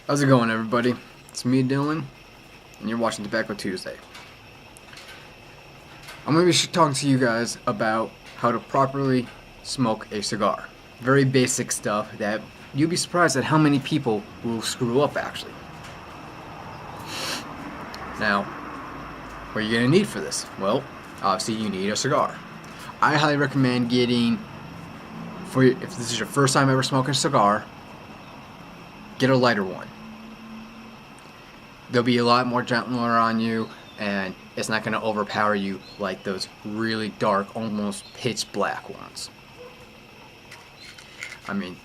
How's it going, everybody? It's me, Dylan, and you're watching Tobacco Tuesday. I'm going to be talking to you guys about how to properly smoke a cigar. Very basic stuff that you'd be surprised at how many people will screw up, actually. Now, what are you going to need for this? Well, obviously you need a cigar. I highly recommend getting, if this is your first time ever smoking a cigar, get a lighter one. They'll be a lot more gentler on you, and it's not going to overpower you like those really dark, almost pitch black ones. I mean,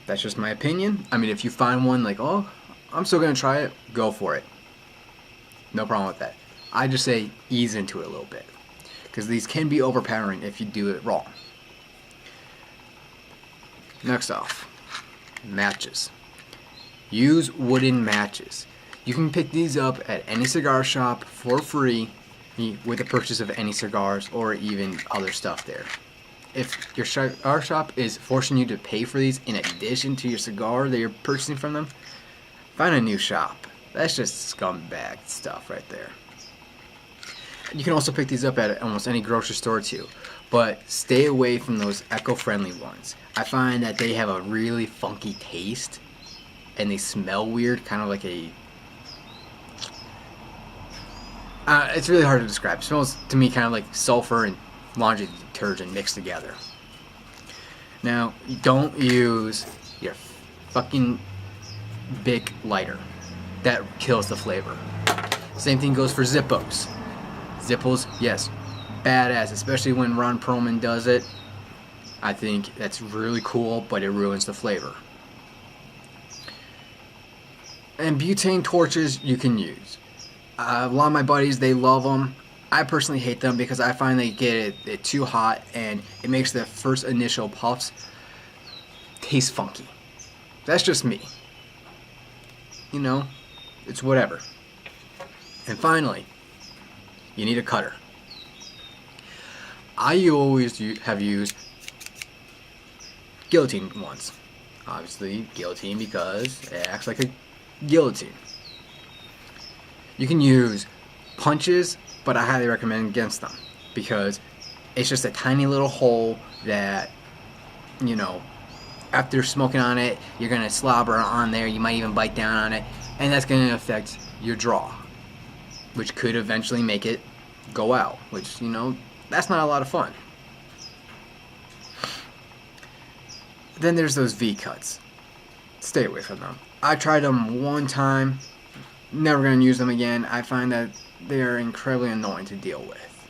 that's just my opinion. I mean, if you find one like, oh, I'm still going to try it, go for it. No problem with that. I just say ease into it a little bit, because these can be overpowering if you do it wrong. Next off, matches. Use wooden matches. You can pick these up at any cigar shop for free with the purchase of any cigars or even other stuff there. If your cigar shop is forcing you to pay for these in addition to your cigar that you're purchasing from them, find a new shop. That's just scumbag stuff right there. You can also pick these up at almost any grocery store too, but stay away from those eco-friendly ones. I find that they have a really funky taste and they smell weird, kind of like a... it's really hard to describe. It smells to me kind of like sulfur and laundry detergent mixed together. Now, don't use your fucking Bic lighter. That kills the flavor. Same thing goes for Zippos. Zippos, yes, badass, especially when Ron Perlman does it. I think that's really cool, but it ruins the flavor. And butane torches you can use. A lot of my buddies, they love them. I personally hate them because I find they get it too hot and it makes the first initial puffs taste funky. That's just me. You know, it's whatever. And finally, you need a cutter. I always have used guillotine ones. Obviously, guillotine because it acts like a guillotine. You can use punches, but I highly recommend against them because it's just a tiny little hole that, you know, after smoking on it, you're going to slobber on there. You might even bite down on it, and that's going to affect your draw, which could eventually make it go out, which, you know, that's not a lot of fun. Then there's those V-cuts. Stay away from them. I tried them one time. Never going to use them again. I find that they're incredibly annoying to deal with.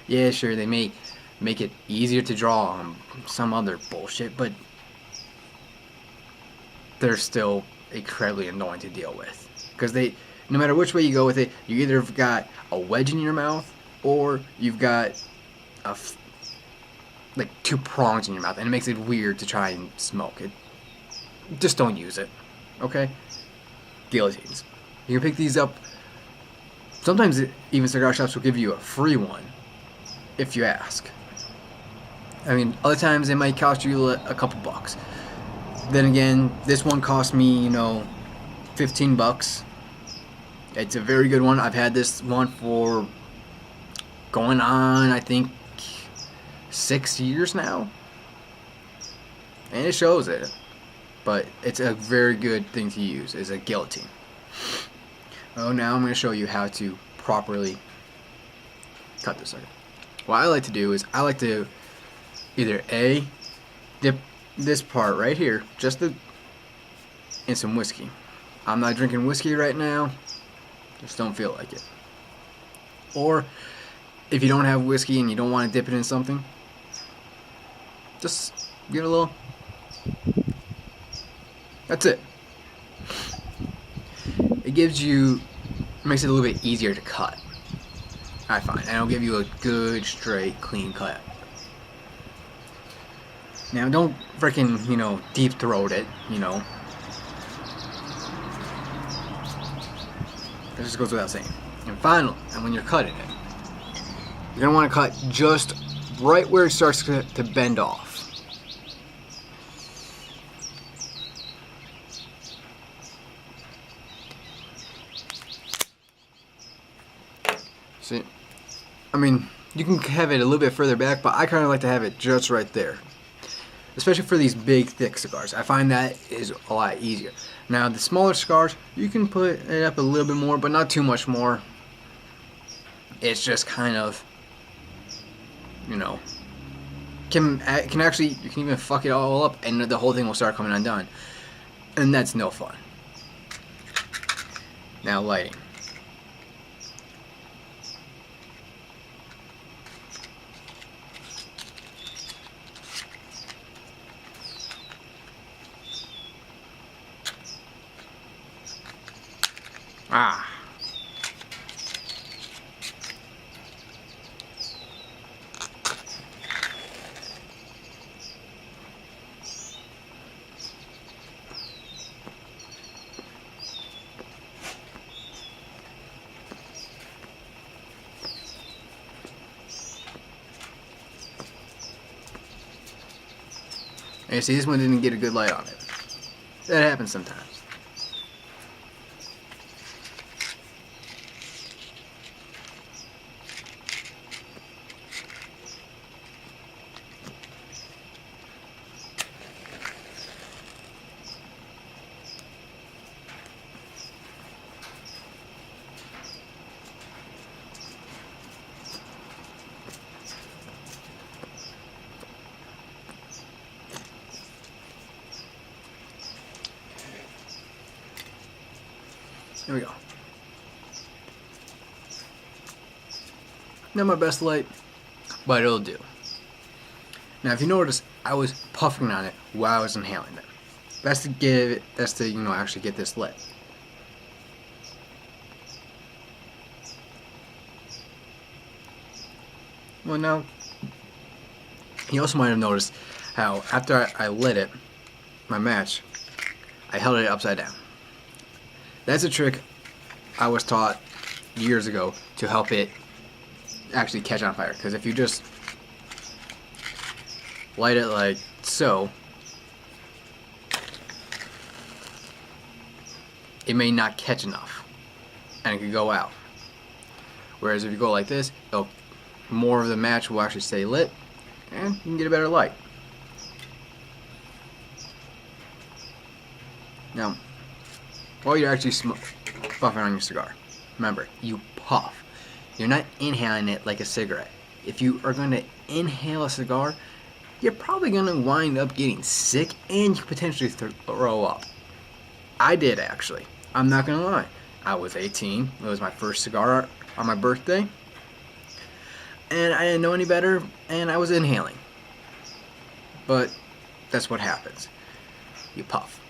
Yeah, sure, they may make it easier to draw on some other bullshit, but they're still incredibly annoying to deal with. Because they, no matter which way you go with it, you either have got a wedge in your mouth or you've got like two prongs in your mouth, and it makes it weird to try and smoke it. Just don't use it, okay? Guillotines. You can pick these up. Sometimes even cigar shops will give you a free one if you ask. I mean, other times it might cost you a couple bucks. Then again, this one cost me, you know, $15. It's a very good one. I've had this one for going on, I think, 6 years now. And it shows it. But it's a very good thing to use, is a guillotine. Oh, now I'm going to show you how to properly cut this sucker. What I like to do is I like to either A, dip this part right here, just in some whiskey. I'm not drinking whiskey right now, just don't feel like it. Or if you don't have whiskey and you don't want to dip it in something, just give it a little. That's it. It makes it a little bit easier to cut, I find, and it'll give you a good, straight, clean cut. Now, don't freaking, you know, deep throat it, you know. That just goes without saying. And finally, and when you're cutting it, you're going to want to cut just right where it starts to bend off. See, I mean, you can have it a little bit further back, but I kind of like to have it just right there. Especially for these big, thick cigars. I find that is a lot easier. Now, the smaller cigars, you can put it up a little bit more, but not too much more. It's just kind of, you know, can actually, you can even fuck it all up, and the whole thing will start coming undone. And that's no fun. Now, lighting. Ah. And you see, this one didn't get a good light on it. That happens sometimes. Here we go. Not my best light, but it'll do. Now, if you notice, I was puffing on it while I was inhaling it. That's to give it, that's to, you know, actually get this lit. Well, now, you also might have noticed how after I lit it, my match, I held it upside down. That's a trick I was taught years ago to help it actually catch on fire. Because if you just light it like so, it may not catch enough and it could go out. Whereas if you go like this, more of the match will actually stay lit and you can get a better light. Now, while you're actually puffing on your cigar, remember, you puff. You're not inhaling it like a cigarette. If you are going to inhale a cigar, you're probably going to wind up getting sick and you could potentially throw up. I did, actually. I'm not going to lie. I was 18. It was my first cigar on my birthday. And I didn't know any better, and I was inhaling. But that's what happens. You puff.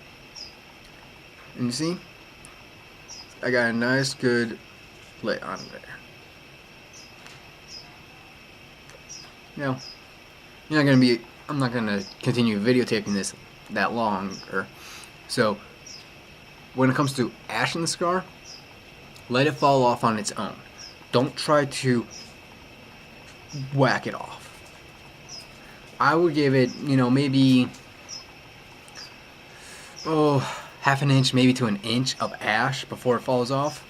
And you see, I got a nice good lit on there. Now, I'm not gonna continue videotaping this that long, so when it comes to ash in the cigar, let it fall off on its own. Don't try to whack it off. I would give it, maybe half an inch, maybe to an inch of ash before it falls off.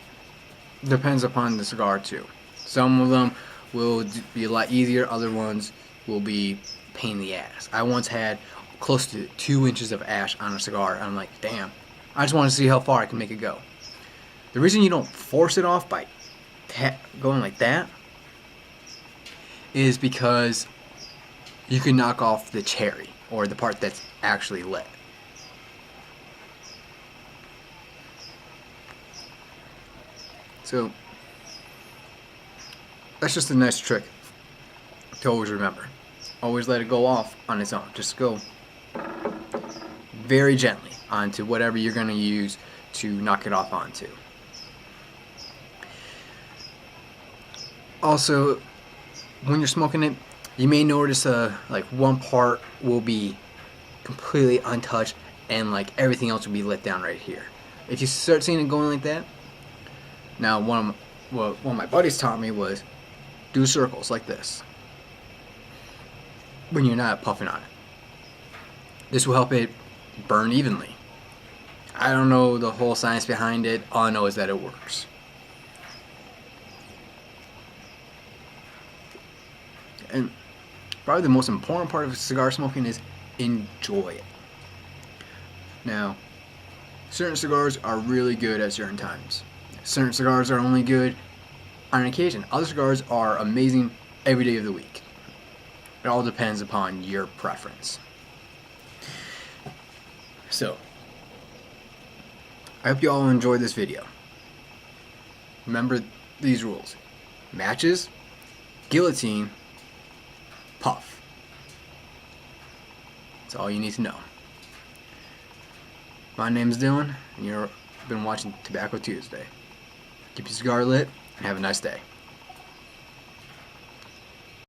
Depends upon the cigar too. Some of them will be a lot easier, other ones will be pain in the ass. I once had close to 2 inches of ash on a cigar, and I'm like, damn, I just want to see how far I can make it go. The reason you don't force it off by going like that is because you can knock off the cherry, or the part that's actually lit. So that's just a nice trick to always remember. Always let it go off on its own. Just go very gently onto whatever you're going to use to knock it off onto. Also, when you're smoking it, you may notice like one part will be completely untouched and like everything else will be lit down right here. If you start seeing it going like that, now one of my buddies taught me was do circles like this when you're not puffing on it. This will help it burn evenly. I don't know the whole science behind it. All I know is that it works. And probably the most important part of cigar smoking is enjoy it. Now, certain cigars are really good at certain times. Certain cigars are only good on occasion. Other cigars are amazing every day of the week. It all depends upon your preference. So, I hope you all enjoyed this video. Remember these rules. Matches, guillotine, puff. That's all you need to know. My name's Dylan, and you've been watching Tobacco Tuesday. Keep your cigar lit, and have a nice day.